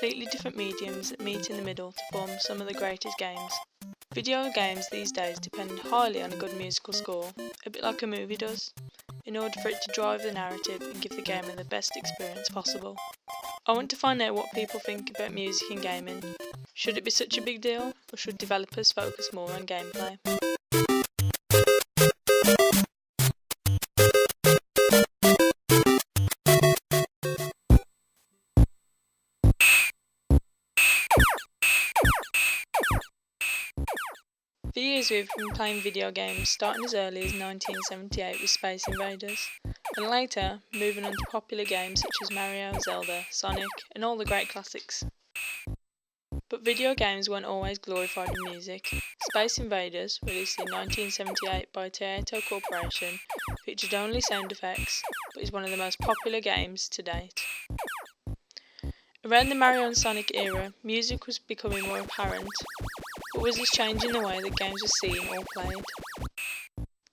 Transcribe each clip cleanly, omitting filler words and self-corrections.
completely different mediums that meet in the middle to form some of the greatest games. Video games these days depend highly on a good musical score, a bit like a movie does, in order for it to drive the narrative and give the gamer the best experience possible. I want to find out what people think about music in gaming. Should it be such a big deal, or should developers focus more on gameplay? For years we've been playing video games, starting as early as 1978 with Space Invaders, and later moving on to popular games such as Mario, Zelda, Sonic, and all the great classics. But video games weren't always glorified in music. Space Invaders, released in 1978 by Taito Corporation, featured only sound effects, but is one of the most popular games to date. Around the Mario and Sonic era, music was becoming more apparent, but was this changing the way that games were seen or played?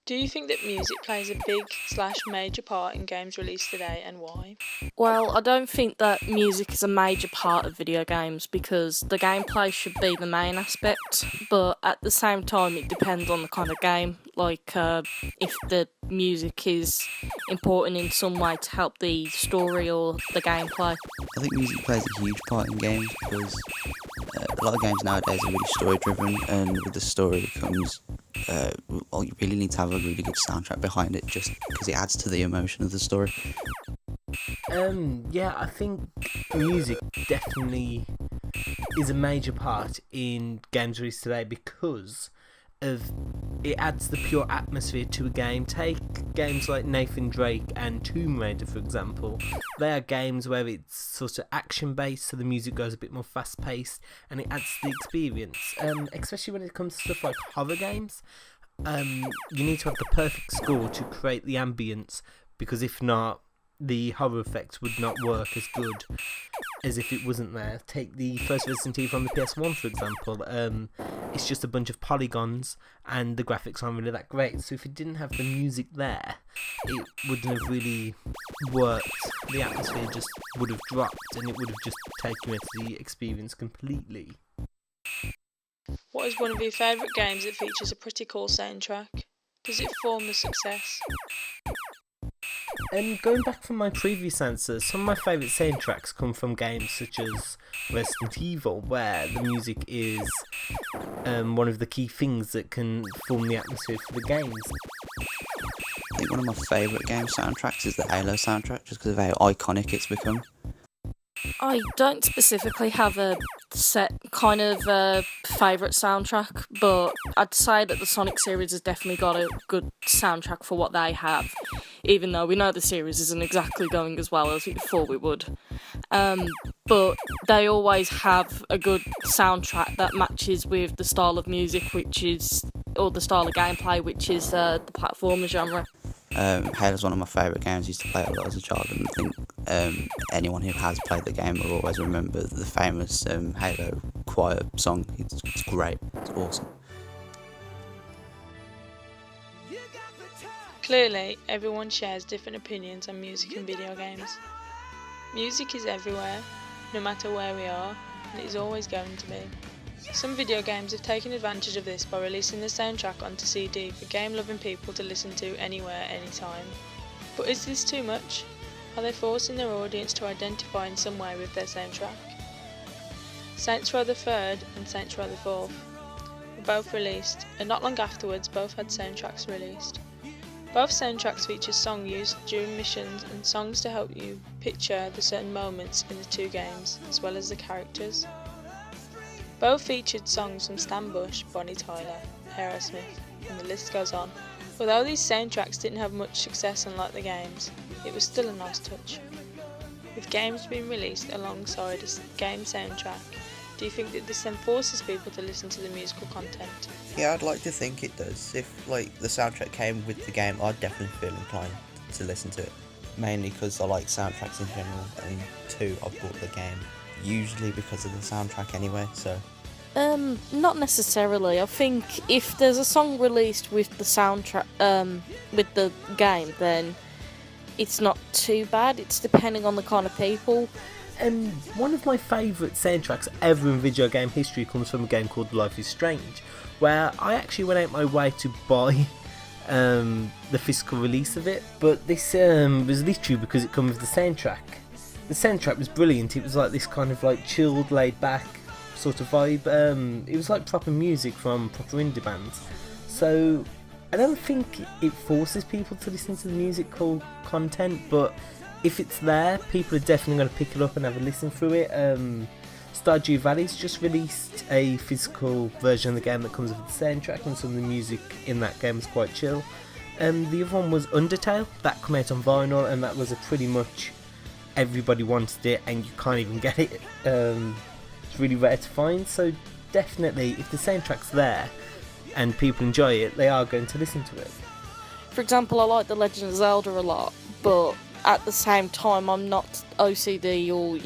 Do you think that music plays a big/major part in games released today, and why? Well, I don't think that music is a major part of video games because the gameplay should be the main aspect, but at the same time it depends on the kind of game, like if the music is important in some way to help the story or the gameplay. I think music plays a huge part in games because a lot of games nowadays are really story driven, and with the story comes well, you really need to have a really good soundtrack behind it just because it adds to the emotion of the story. Yeah, I think music definitely is a major part in games released today because of it adds the pure atmosphere to a game. Take games like Nathan Drake and Tomb Raider, for example. They are games where it's sort of action-based, so the music goes a bit more fast-paced, and it adds to the experience. Especially when it comes to stuff like horror games, you need to have the perfect score to create the ambience, because if not, the horror effects would not work as good as if it wasn't there. Take the first Resident Evil on the PS1, for example. It's just a bunch of polygons and the graphics aren't really that great, so if it didn't have the music there, it wouldn't have really worked. The atmosphere just would have dropped and it would have just taken you into the experience completely. What is one of your favourite games that features a pretty cool soundtrack? Does it form the success? Going back from my previous answers, some of my favourite soundtracks come from games such as Resident Evil, where the music is one of the key things that can form the atmosphere for the games. I think one of my favourite game soundtracks is the Halo soundtrack, just because of how iconic it's become. I don't specifically have a set kind of favourite soundtrack, but I'd say that the Sonic series has definitely got a good soundtrack for what they have, even though we know the series isn't exactly going as well as we thought it would. But they always have a good soundtrack that matches with the style of music, or the style of gameplay, which is the platformer genre. Halo's one of my favourite games. I used to play it a lot as a child, and I think anyone who has played the game will always remember the famous Halo choir song. It's great. It's awesome. Clearly, everyone shares different opinions on music and video games. Music is everywhere, no matter where we are, and it is always going to be. Some video games have taken advantage of this by releasing the soundtrack onto CD for game-loving people to listen to anywhere, anytime. But is this too much? Are they forcing their audience to identify in some way with their soundtrack? Saints Row the Third and Saints Row the Fourth were both released, and not long afterwards both had soundtracks released. Both soundtracks feature songs used during missions and songs to help you picture the certain moments in the two games, as well as the characters. Both featured songs from Stan Bush, Bonnie Tyler, Aerosmith, and the list goes on. Although these soundtracks didn't have much success unlike the games, it was still a nice touch. With games being released alongside a game soundtrack, do you think that this then forces people to listen to the musical content? Yeah, I'd like to think it does. If the soundtrack came with the game, I'd definitely feel inclined to listen to it. Mainly because I like soundtracks in general, and two, I've bought the game usually because of the soundtrack anyway, so... Not necessarily. I think if there's a song released with the soundtrack, with the game, then it's not too bad. It's depending on the kind of people. One of my favourite soundtracks ever in video game history comes from a game called Life is Strange, where I actually went out my way to buy the physical release of it, but this was literally because it comes with the soundtrack. The soundtrack was brilliant. It was like this kind of like chilled, laid back sort of vibe. It was like proper music from proper indie bands. So I don't think it forces people to listen to the musical content, but if it's there, people are definitely going to pick it up and have a listen through it. Stardew Valley's just released a physical version of the game that comes with the soundtrack, and some of the music in that game is quite chill. The other one was Undertale, that came out on vinyl, and that was a pretty much everybody wanted it, and you can't even get it. It's really rare to find, so definitely if the soundtrack's there and people enjoy it, they are going to listen to it. For example, I like The Legend of Zelda a lot, but at the same time I'm not OCD or,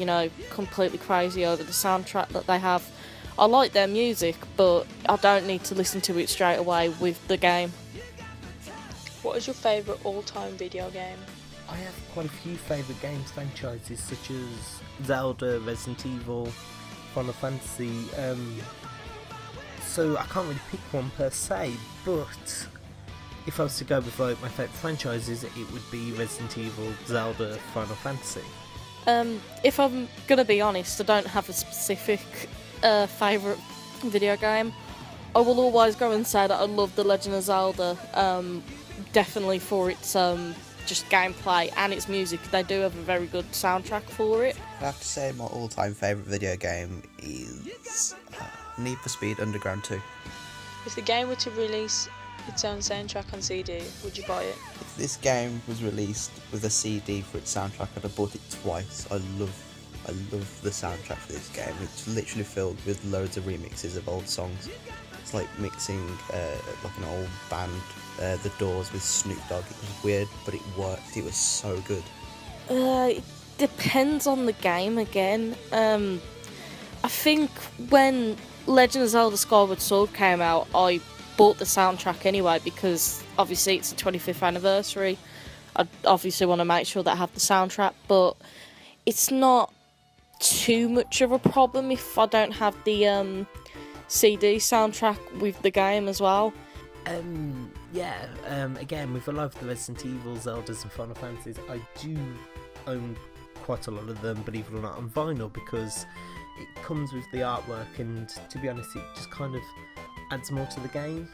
completely crazy over the soundtrack that they have. I like their music, but I don't need to listen to it straight away with the game. What is your favourite all-time video game? I have quite a few favourite games franchises such as Zelda, Resident Evil, Final Fantasy, so I can't really pick one per se, but if I was to go with like my favourite franchises, it would be Resident Evil, Zelda, Final Fantasy. If I'm going to be honest, I don't have a specific favourite video game. I will always go and say that I love The Legend of Zelda, definitely for its just gameplay and its music. They do have a very good soundtrack for it. I have to say my all-time favourite video game is Need for Speed Underground 2. If the game were to release its own soundtrack on CD, would you buy it? If this game was released with a CD for its soundtrack, I'd have bought it twice. I love the soundtrack for this game. It's literally filled with loads of remixes of old songs. It's like mixing like an old band, The Doors, with Snoop Dogg. It was weird, but it worked. It was so good. It depends on the game again. I think when Legend of Zelda Skyward Sword came out, I bought the soundtrack anyway because obviously it's the 25th anniversary. I obviously want to make sure that I have the soundtrack, but it's not too much of a problem if I don't have the CD soundtrack with the game as well. Again, with a lot of the Resident Evil, Zeldas and Final Fantasies, I do own quite a lot of them, believe it or not, on vinyl, because it comes with the artwork, and to be honest, it just kind of adds more to the game.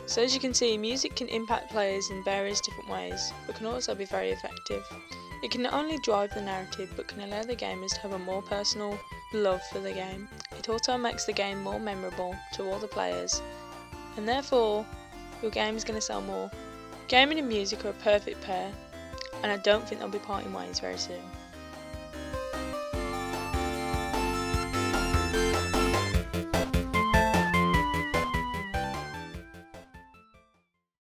So as you can see, music can impact players in various different ways, but can also be very effective. It can not only drive the narrative, but can allow the gamers to have a more personal love for the game. It also makes the game more memorable to all the players, and therefore your game is going to sell more. Gaming and music are a perfect pair, and I don't think they'll be parting ways very soon.